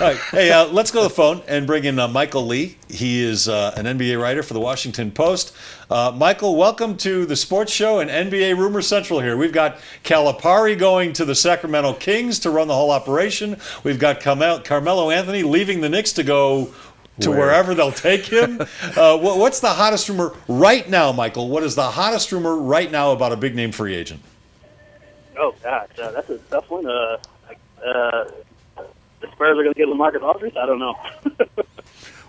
All right. Hey, let's go to the phone and bring in Michael Lee. He is an NBA writer for the Washington Post. Michael, welcome to the Sports Show and NBA Rumor Central here. We've got Calipari going to the Sacramento Kings to run the whole operation. We've got Carmelo Anthony leaving the Knicks to go to wherever they'll take him. What's the hottest rumor right now, Michael? What is the hottest rumor right now about a big-name free agent? Oh, gosh, that's a tough one. The Spurs are going to get LaMarcus Aldridge? I don't know.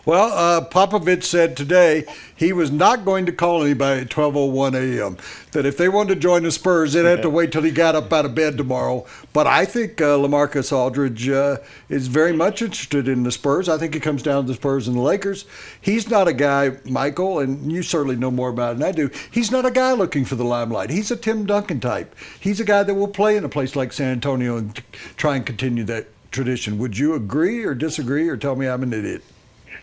Well, Popovich said today he was not going to call anybody at 12:01 a.m., that if they wanted to join the Spurs, they'd have to wait till he got up out of bed tomorrow. But I think LaMarcus Aldridge is very much interested in the Spurs. I think it comes down to the Spurs and the Lakers. He's not a guy, Michael, and you certainly know more about it than I do, he's not a guy looking for the limelight. He's a Tim Duncan type. He's a guy that will play in a place like San Antonio and try and continue that tradition. Would you agree or disagree or tell me I'm an idiot?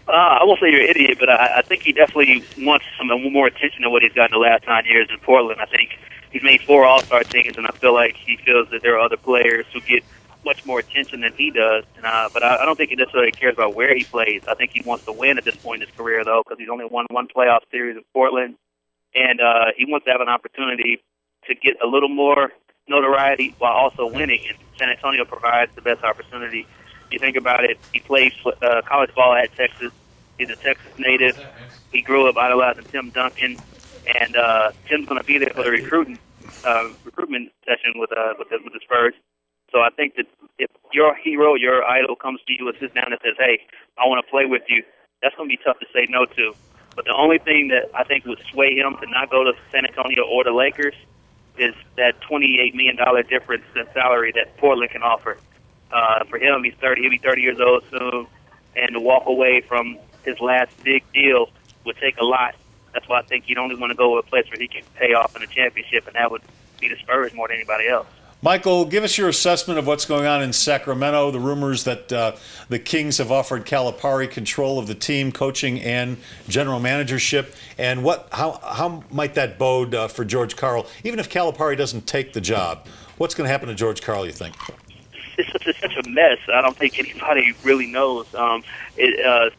I won't say you're an idiot, but I think he definitely wants some more attention than what he's gotten the last 9 years in Portland. I think he's made 4 All-Star teams, and I feel like he feels that there are other players who get much more attention than he does. But I don't think he necessarily cares about where he plays. I think he wants to win at this point in his career, though, because he's only won 1 playoff series in Portland, and he wants to have an opportunity to get a little more notoriety while also winning, and San Antonio provides the best opportunity. You think about it, he played college ball at Texas. He's a Texas native. He grew up idolizing Tim Duncan, and Tim's going to be there for the recruitment session with the Spurs. So I think that if your hero, your idol, comes to you and sits down and says, "Hey, I want to play with you," that's going to be tough to say no to. But the only thing that I think would sway him to not go to San Antonio or the Lakers is that $28 million difference in salary that Portland can offer. For him, he's 30. He'll be 30 years old soon, and to walk away from his last big deal would take a lot. That's why I think you'd only want to go to a place where he can pay off in a championship, and that would be the Spurs more than anybody else. Michael, give us your assessment of what's going on in Sacramento. The rumors that the Kings have offered Calipari control of the team, coaching and general managership, and how might that bode for George Karl? Even if Calipari doesn't take the job, what's going to happen to George Karl, you think? It's such a mess. I don't think anybody really knows.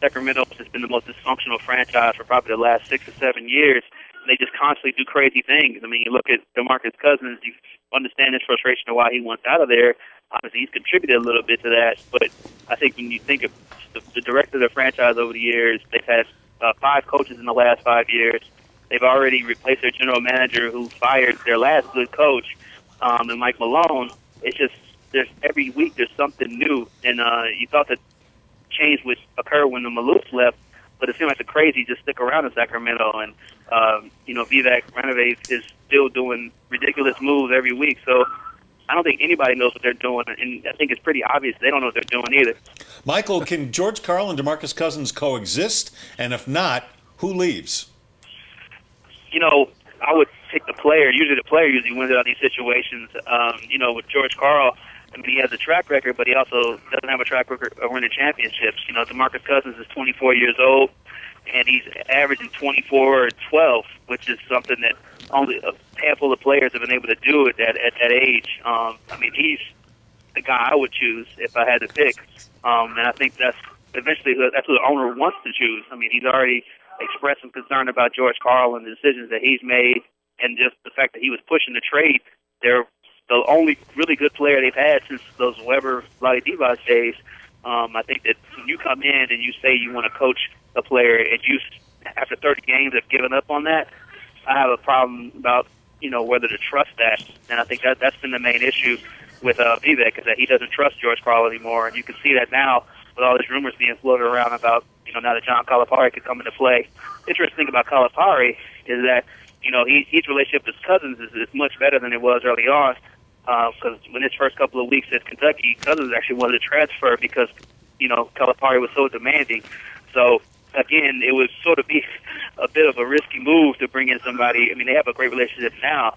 Sacramento has been the most dysfunctional franchise for probably the last 6 or 7 years. They just constantly do crazy things. I mean, you look at DeMarcus Cousins, you understand his frustration of why he wants out of there. Obviously, he's contributed a little bit to that. But I think when you think of the director of the franchise over the years, they've had 5 coaches in the last 5 years. They've already replaced their general manager who fired their last good coach, and Mike Malone. It's just every week there's something new. And you thought that change would occur when the Maloofs left, but it seems like the crazy just stick around in Sacramento. And, Vivek Ranovich is still doing ridiculous moves every week. So I don't think anybody knows what they're doing, and I think it's pretty obvious they don't know what they're doing either. Michael, can George Karl and DeMarcus Cousins coexist? And if not, who leaves? I would pick the player. Usually the player wins out of these situations. With George Karl, I mean, he has a track record, but he also doesn't have a track record of winning championships. DeMarcus Cousins is 24 years old, and he's averaging 24 or 12, which is something that only a handful of players have been able to do at that age. He's the guy I would choose if I had to pick, and I think that's who the owner wants to choose. I mean, he's already expressed some concern about George Karl and the decisions that he's made, and just the fact that he was pushing the trade. They're the only really good player they've had since those Weber, Vlade Divac days. I think that when you come in and you say you want to coach a player and you, after 30 games, have given up on that, I have a problem about, whether to trust that. And I think that's been the main issue with Vivek, is that he doesn't trust George Karl anymore. And you can see that now with all these rumors being floated around about, now that John Calipari could come into play. Interesting thing about Calipari is that, his relationship with his Cousins is much better than it was early on. Because when his first couple of weeks at Kentucky, Cousins actually wanted to transfer because, Calipari was so demanding. So, again, it would sort of be a bit of a risky move to bring in somebody. I mean, they have a great relationship now,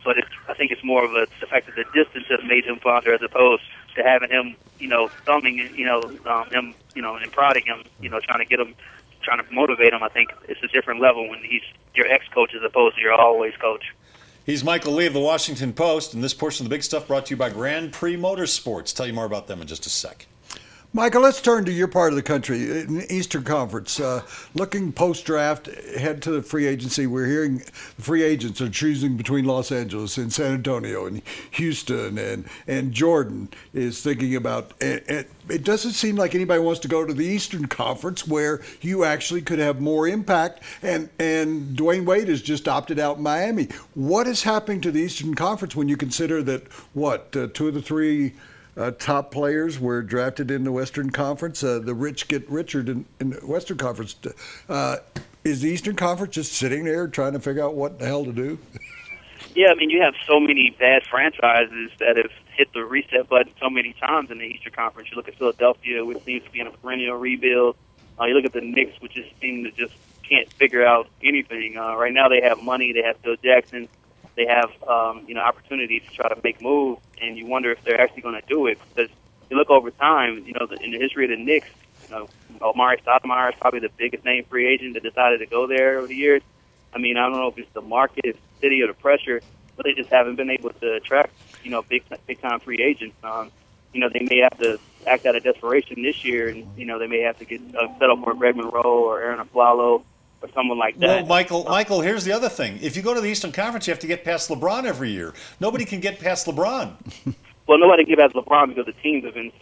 but I think it's more of the fact that the distance has made him fonder as opposed to having him, thumbing, him, and prodding him, trying to motivate him. I think it's a different level when he's your ex-coach as opposed to your always coach. He's Michael Lee of the Washington Post, and this portion of the big stuff brought to you by Grand Prix Motorsports. Tell you more about them in just a sec. Michael, let's turn to your part of the country, in the Eastern Conference. Looking post-draft, head to the free agency. We're hearing the free agents are choosing between Los Angeles and San Antonio and Houston, and Jordan is thinking about it. It doesn't seem like anybody wants to go to the Eastern Conference where you actually could have more impact, and Dwayne Wade has just opted out in Miami. What is happening to the Eastern Conference when you consider that, two of the three top players were drafted in the Western Conference? The rich get richer in the Western Conference. Is the Eastern Conference just sitting there trying to figure out what the hell to do? Yeah, I mean, you have so many bad franchises that have hit the reset button so many times in the Eastern Conference. You look at Philadelphia, which seems to be in a perennial rebuild. You look at the Knicks, which just seem to just can't figure out anything. Right now they have money. They have Phil Jackson. They have, opportunities to try to make moves, and you wonder if they're actually going to do it. Because you look over time, in the history of the Knicks, Omari Stoudemire is probably the biggest name free agent that decided to go there over the years. I mean, I don't know if it's the market, it's the city, or the pressure, but they just haven't been able to attract, big time free agents. They may have to act out of desperation this year, and they may have to get set up for Greg Monroe or Aaron Aflalo or someone like that. Well, Michael, here's the other thing. If you go to the Eastern Conference, you have to get past LeBron every year. Nobody can get past LeBron. Well, nobody can get past LeBron because the teams have been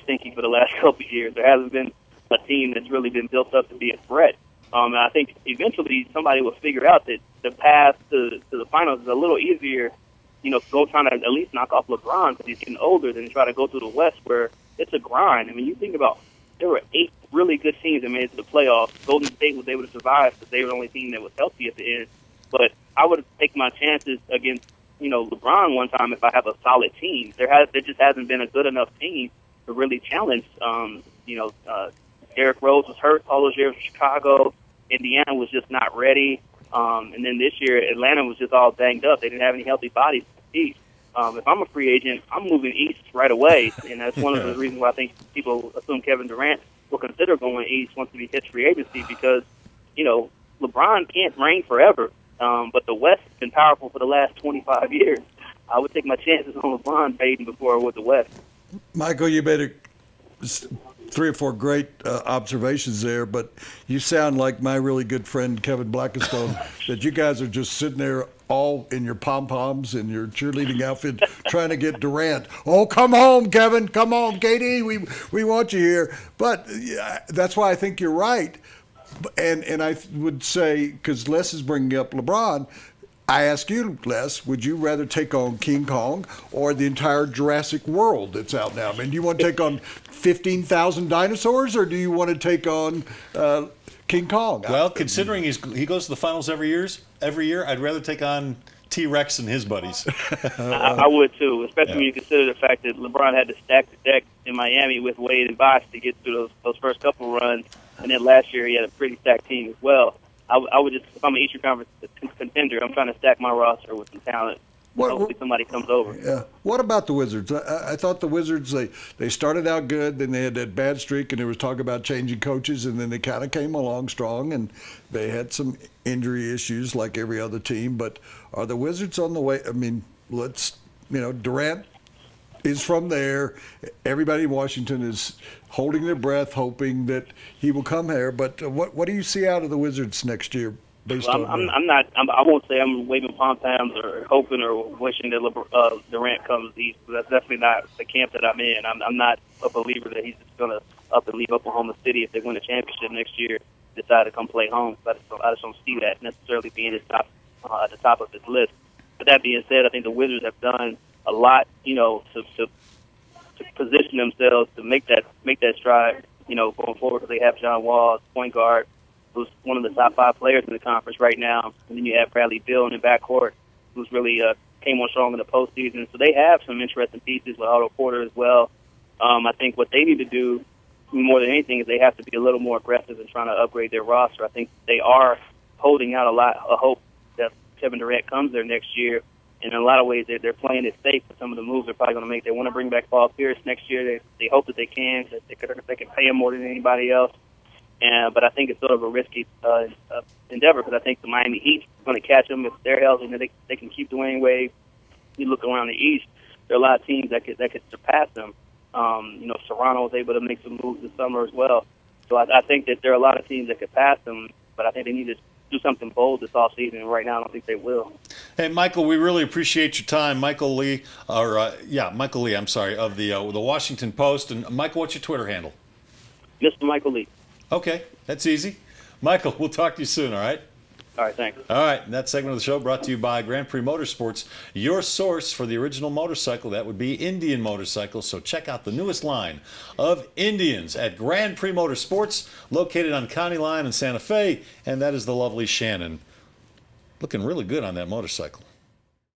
stinky for the last couple of years. There hasn't been a team that's really been built up to be a threat. And I think eventually somebody will figure out that the path to the finals is a little easier, go trying to at least knock off LeBron because he's getting older than try to go through the West where it's a grind. I mean, you think about there were 8 really good teams that made it to the playoffs. Golden State was able to survive because they were the only team that was healthy at the end. But I would take my chances against, LeBron one time if I have a solid team. There just hasn't been a good enough team to really challenge. Derrick Rose was hurt all those years in Chicago. Indiana was just not ready. And then this year, Atlanta was just all banged up. They didn't have any healthy bodies to eat. If I'm a free agent, I'm moving east right away, and that's one of the reasons why I think people assume Kevin Durant will consider going east once he hits free agency because, LeBron can't reign forever, but the West has been powerful for the last 25 years. I would take my chances on LeBron fading before with the West. Michael, you made 3 or 4 great observations there, but you sound like my really good friend Kevin Blackistone, that you guys are just sitting there all in your pom-poms and your cheerleading outfit trying to get Durant. Oh, come home, Kevin. Come home, KD. We want you here. But that's why I think you're right. And I would say, because Les is bringing up LeBron, I ask you, Les, would you rather take on King Kong or the entire Jurassic world that's out now? I mean, do you want to take on 15,000 dinosaurs or do you want to take on King Kong? Well, considering he goes to the finals every year, I'd rather take on T-Rex and his buddies. I would too, especially when you consider the fact that LeBron had to stack the deck in Miami with Wade and Bosh to get through those first couple runs, and then last year he had a pretty stacked team as well. I would just, if I'm an Eastern Conference contender, I'm trying to stack my roster with some talent. Hopefully somebody comes over. Yeah. What about the Wizards? I thought the Wizards, they started out good, then they had that bad streak, and there was talk about changing coaches, and then they kind of came along strong, and they had some injury issues like every other team. But are the Wizards on the way? I mean, Durant is from there. Everybody in Washington is holding their breath, hoping that he will come here. But what do you see out of the Wizards next year? I won't say I'm waving pom-poms or hoping or wishing that Durant comes east. That's definitely not the camp that I'm in. I'm not a believer that he's just going to up and leave Oklahoma City if they win a championship next year, decide to come play home. I just don't see that necessarily being at the top of his list. But that being said, I think the Wizards have done a lot, to position themselves to make that stride, going forward. Because they have John Wall, point guard, who's one of the top 5 players in the conference right now. And then you have Bradley Beal in the backcourt, who's really came on strong in the postseason. So they have some interesting pieces with Otto Porter as well. I think what they need to do more than anything is they have to be a little more aggressive in trying to upgrade their roster. I think they are holding out a lot of hope that Kevin Durant comes there next year. And in a lot of ways, they're playing it safe with some of the moves they're probably going to make. They want to bring back Paul Pierce next year. They hope that they can. That they can pay him more than anybody else. But I think it's sort of a risky endeavor because I think the Miami Heat is going to catch them if they're healthy and they can keep Dwayne Wade. You look around the East, there are a lot of teams that could surpass them. Serrano was able to make some moves this summer as well. So I think that there are a lot of teams that could pass them, but I think they need to do something bold this offseason, and right now I don't think they will. Hey, Michael, we really appreciate your time. Michael Lee, I'm sorry, of the Washington Post. And Michael, what's your Twitter handle? Mr. Michael Lee. Okay, that's easy. Michael, we'll talk to you soon, all right? All right, thanks. All right, and that segment of the show brought to you by Grand Prix Motorsports, your source for the original motorcycle. That would be Indian motorcycles. So check out the newest line of Indians at Grand Prix Motorsports, located on County Line in Santa Fe, and that is the lovely Shannon. Looking really good on that motorcycle.